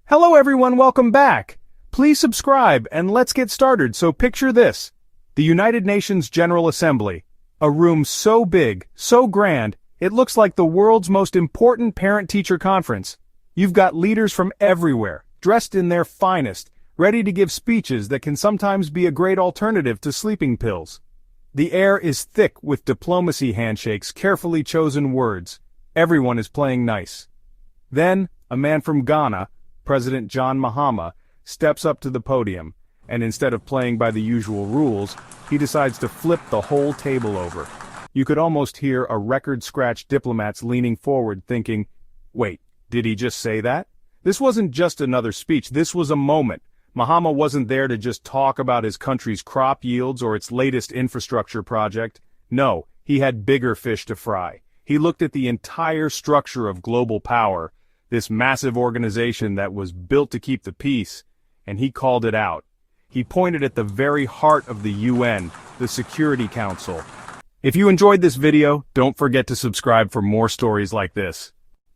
Hello everyone, welcome back. Please subscribe and let's get started. So picture this. The United Nations General Assembly. A room so big, so grand, it looks like the world's most important parent-teacher conference. You've got leaders from everywhere, dressed in their finest, ready to give speeches that can sometimes be a great alternative to sleeping pills. The air is thick with diplomacy handshakes, carefully chosen words. Everyone is playing nice. Then, a man from Ghana, President John Mahama, steps up to the podium, and instead of playing by the usual rules, he decides to flip the whole table over. You could almost hear a record-scratch diplomats leaning forward thinking, wait, did he just say that? This wasn't just another speech, this was a moment. Mahama wasn't there to just talk about his country's crop yields or its latest infrastructure project. No, he had bigger fish to fry. He looked at the entire structure of global power, this massive organization that was built to keep the peace, and he called it out. He pointed at the very heart of the UN, the Security Council. If you enjoyed this video, don't forget to subscribe for more stories like this.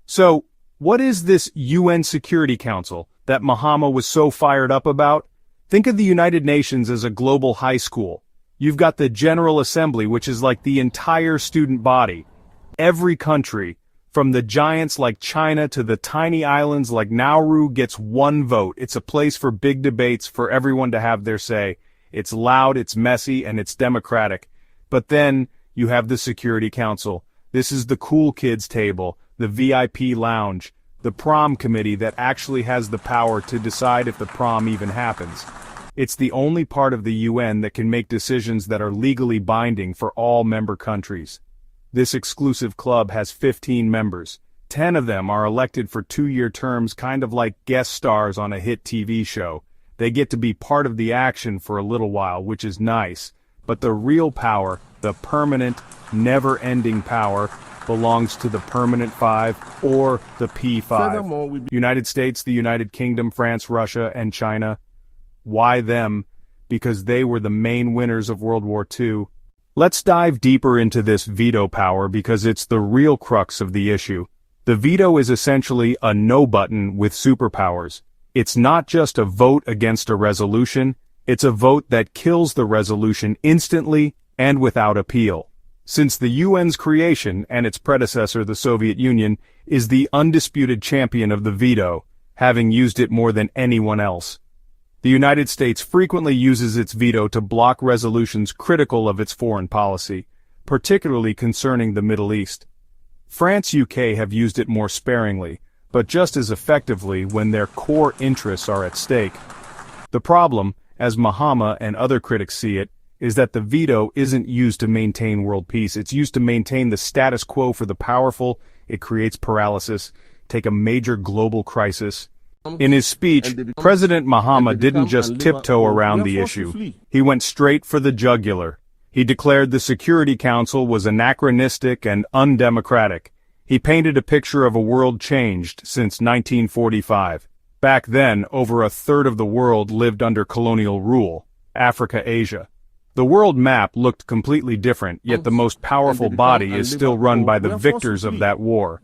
So, what is this UN Security Council that Mahama was so fired up about? Think of the United Nations as a global high school. You've got the General Assembly, which is like the entire student body. Every country, from the giants like China to the tiny islands like Nauru, gets one vote. It's a place for big debates, for everyone to have their say. It's loud, it's messy, and it's democratic. But then, you have the Security Council. This is the cool kids table, the VIP lounge, the prom committee that actually has the power to decide if the prom even happens. It's the only part of the UN that can make decisions that are legally binding for all member countries. This exclusive club has 15 members. 10 of them are elected for 2-year terms, kind of like guest stars on a hit TV show. They get to be part of the action for a little while, which is nice. But the real power, the permanent, never-ending power, belongs to the Permanent Five, or the P5. United States, the United Kingdom, France, Russia, and China. Why them? Because they were the main winners of World War II. Let's dive deeper into this veto power because it's the real crux of the issue. The veto is essentially a no button with superpowers. It's not just a vote against a resolution, it's a vote that kills the resolution instantly and without appeal. Since the UN's creation and its predecessor, the Soviet Union, is the undisputed champion of the veto, having used it more than anyone else. The United States frequently uses its veto to block resolutions critical of its foreign policy, particularly concerning the Middle East. France and UK have used it more sparingly, but just as effectively when their core interests are at stake. The problem, as Mahama and other critics see it, is that the veto isn't used to maintain world peace. It's used to maintain the status quo for the powerful. It creates paralysis. Take a major global crisis. In his speech, President Mahama didn't just tiptoe around the issue. He went straight for the jugular. He declared the Security Council was anachronistic and undemocratic. He painted a picture of a world changed since 1945. Back then, over a third of the world lived under colonial rule, Africa, Asia. The world map looked completely different, yet the most powerful body is still run by the victors of that war.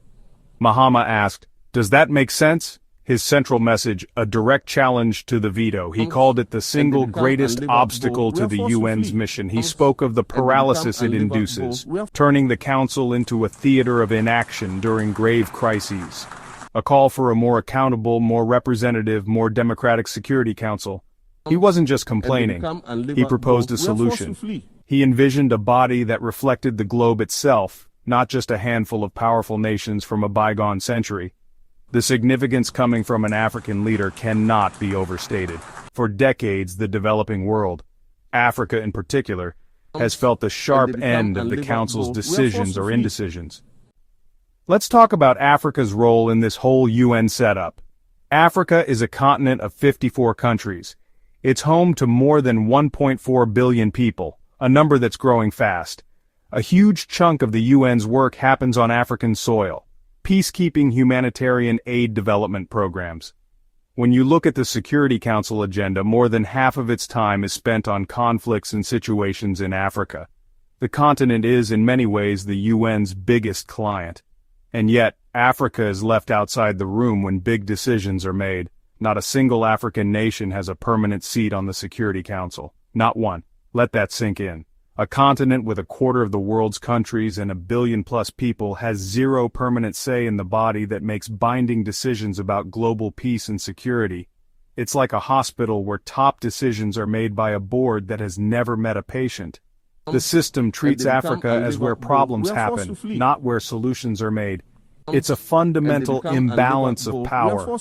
Mahama asked, "Does that make sense?" His central message, a direct challenge to the veto. He called it the single greatest obstacle to the UN's mission. He spoke of the paralysis it induces, turning the council into a theater of inaction during grave crises. A call for a more accountable, more representative, more democratic Security Council. He wasn't just complaining. He proposed a solution. He envisioned a body that reflected the globe itself, not just a handful of powerful nations from a bygone century. The significance coming from an African leader cannot be overstated. For decades, the developing world, Africa in particular, has felt the sharp end of the Council's decisions or indecisions. Let's talk about Africa's role in this whole UN setup. Africa is a continent of 54 countries. It's home to more than 1.4 billion people, a number that's growing fast. A huge chunk of the UN's work happens on African soil. Peacekeeping, humanitarian aid development programs. When you look at the Security Council agenda, more than half of its time is spent on conflicts and situations in Africa. The continent is, in many ways, the UN's biggest client. And yet, Africa is left outside the room when big decisions are made. Not a single African nation has a permanent seat on the Security Council. Not one. Let that sink in. A continent with a quarter of the world's countries and 1 billion-plus people has zero permanent say in the body that makes binding decisions about global peace and security. It's like a hospital where top decisions are made by a board that has never met a patient. The system treats Africa as where problems happen, not where solutions are made. It's a fundamental imbalance of power.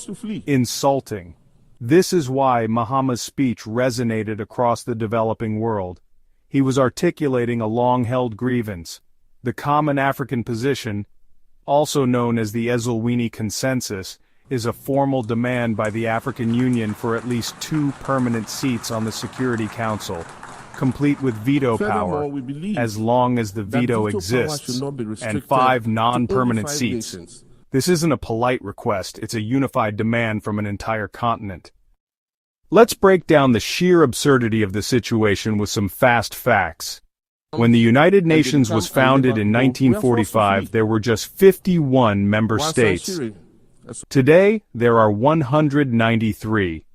Insulting. This is why Mahama's speech resonated across the developing world. He was articulating a long-held grievance. The Common African Position, also known as the Ezulwini Consensus, is a formal demand by the African Union for at least 2 permanent seats on the Security Council, complete with veto power, as long as the veto exists, and 5 non-permanent seats. This isn't a polite request, it's a unified demand from an entire continent. Let's break down the sheer absurdity of the situation with some fast facts. When the United Nations was founded in 1945, there were just 51 member states. Today, there are 193.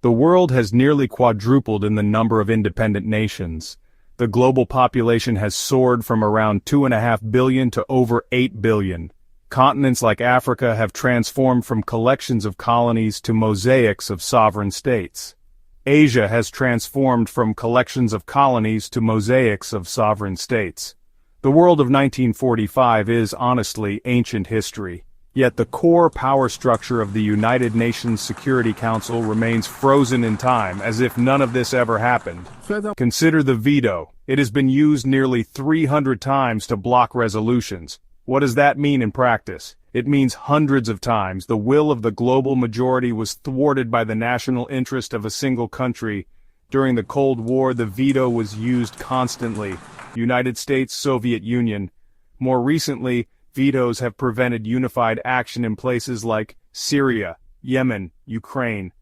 The world has nearly quadrupled in the number of independent nations. The global population has soared from around 2.5 billion to over 8 billion. Continents like Africa have transformed from collections of colonies to mosaics of sovereign states. Asia has transformed from collections of colonies to mosaics of sovereign states. The world of 1945 is, honestly, ancient history. Yet the core power structure of the United Nations Security Council remains frozen in time, as if none of this ever happened. Consider the veto. It has been used nearly 300 times to block resolutions. What does that mean in practice? It means hundreds of times the will of the global majority was thwarted by the national interest of a single country. During the Cold War, the veto was used constantly. United States, Soviet Union. More recently, vetoes have prevented unified action in places like Syria, Yemen, Ukraine.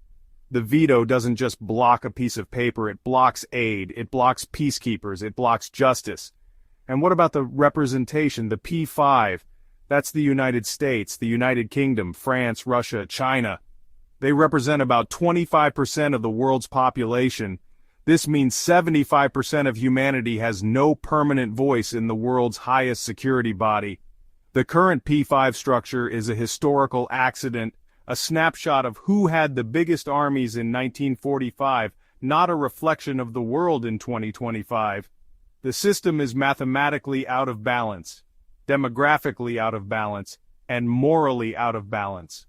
The veto doesn't just block a piece of paper, it blocks aid, it blocks peacekeepers, it blocks justice. And what about the representation, the P5? That's the United States, the United Kingdom, France, Russia, China. They represent about 25% of the world's population. This means 75% of humanity has no permanent voice in the world's highest security body. The current P5 structure is a historical accident, a snapshot of who had the biggest armies in 1945, not a reflection of the world in 2025. The system is mathematically out of balance, demographically out of balance, and morally out of balance.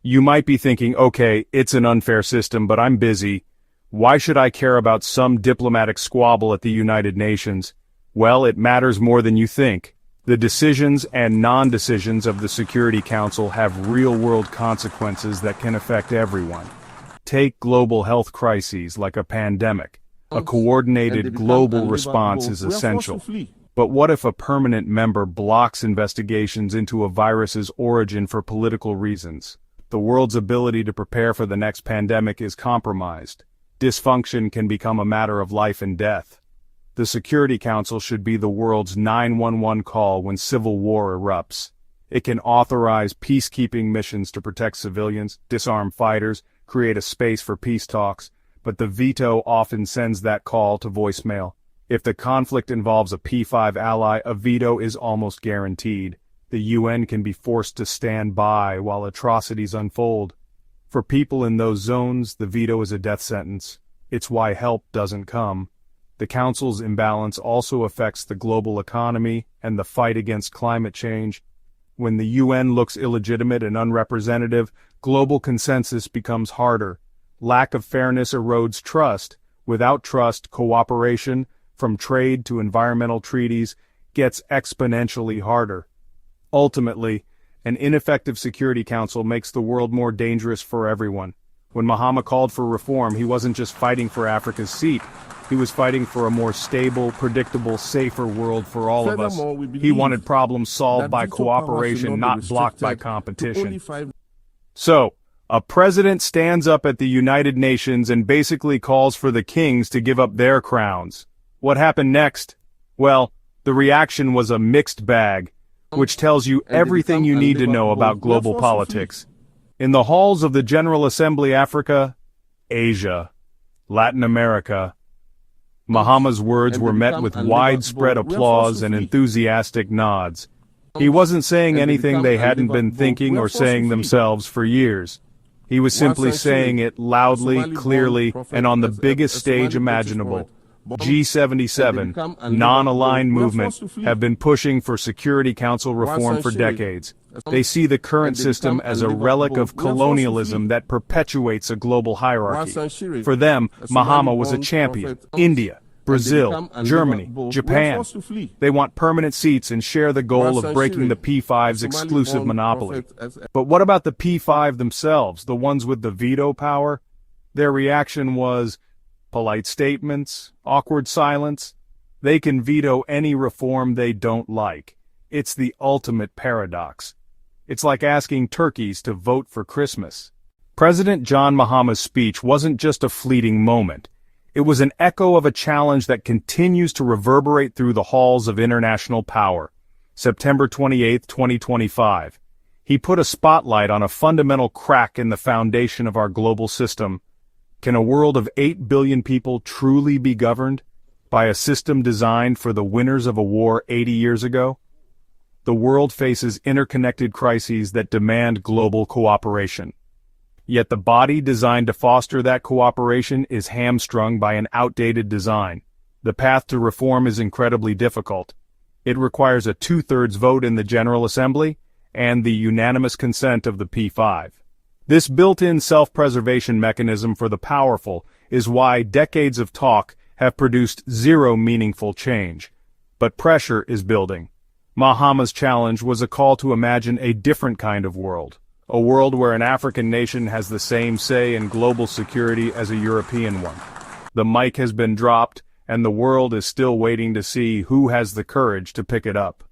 You might be thinking, okay, it's an unfair system, but I'm busy. Why should I care about some diplomatic squabble at the United Nations? Well, it matters more than you think. The decisions and non-decisions of the Security Council have real-world consequences that can affect everyone. Take global health crises like a pandemic. A coordinated global response is essential. But what if a permanent member blocks investigations into a virus's origin for political reasons? The world's ability to prepare for the next pandemic is compromised. Dysfunction can become a matter of life and death. The Security Council should be the world's 911 call when civil war erupts. It can authorize peacekeeping missions to protect civilians, disarm fighters, create a space for peace talks, but the veto often sends that call to voicemail. If the conflict involves a P5 ally, a veto is almost guaranteed. The UN can be forced to stand by while atrocities unfold. For people in those zones, the veto is a death sentence. It's why help doesn't come. The Council's imbalance also affects the global economy and the fight against climate change. When the UN looks illegitimate and unrepresentative, global consensus becomes harder. Lack of fairness erodes trust. Without trust, cooperation, from trade to environmental treaties, gets exponentially harder. Ultimately, an ineffective Security Council makes the world more dangerous for everyone. When Mahama called for reform, he wasn't just fighting for Africa's seat. He was fighting for a more stable, predictable, safer world for all of us. He wanted problems solved by cooperation, not blocked by competition. So, a president stands up at the United Nations and basically calls for the kings to give up their crowns. What happened next? Well, the reaction was a mixed bag, which tells you everything you need to know about global politics. In the halls of the General Assembly, Africa, Asia, Latin America, Mahama's words were met with widespread applause and enthusiastic nods. He wasn't saying anything they hadn't been thinking or saying themselves for years. He was simply saying it loudly, clearly, and on the biggest stage imaginable. G77, non-aligned movement, have been pushing for Security Council reform for decades. They see the current system as a relic of colonialism that perpetuates a global hierarchy. For them, Mahama was a champion. India, Brazil, Germany, Japan. They want permanent seats and share the goal of breaking the P5's exclusive monopoly. But what about the P5 themselves, the ones with the veto power? Their reaction was polite statements, awkward silence. They can veto any reform they don't like. It's the ultimate paradox. It's like asking turkeys to vote for Christmas. President John Mahama's speech wasn't just a fleeting moment. It was an echo of a challenge that continues to reverberate through the halls of international power. September 28, 2025. He put a spotlight on a fundamental crack in the foundation of our global system. Can a world of 8 billion people truly be governed by a system designed for the winners of a war 80 years ago? The world faces interconnected crises that demand global cooperation. Yet the body designed to foster that cooperation is hamstrung by an outdated design. The path to reform is incredibly difficult. It requires a 2/3 vote in the General Assembly and the unanimous consent of the P5. This built-in self-preservation mechanism for the powerful is why decades of talk have produced zero meaningful change. But pressure is building. Mahama's challenge was a call to imagine a different kind of world. A world where an African nation has the same say in global security as a European one. The mic has been dropped, and the world is still waiting to see who has the courage to pick it up.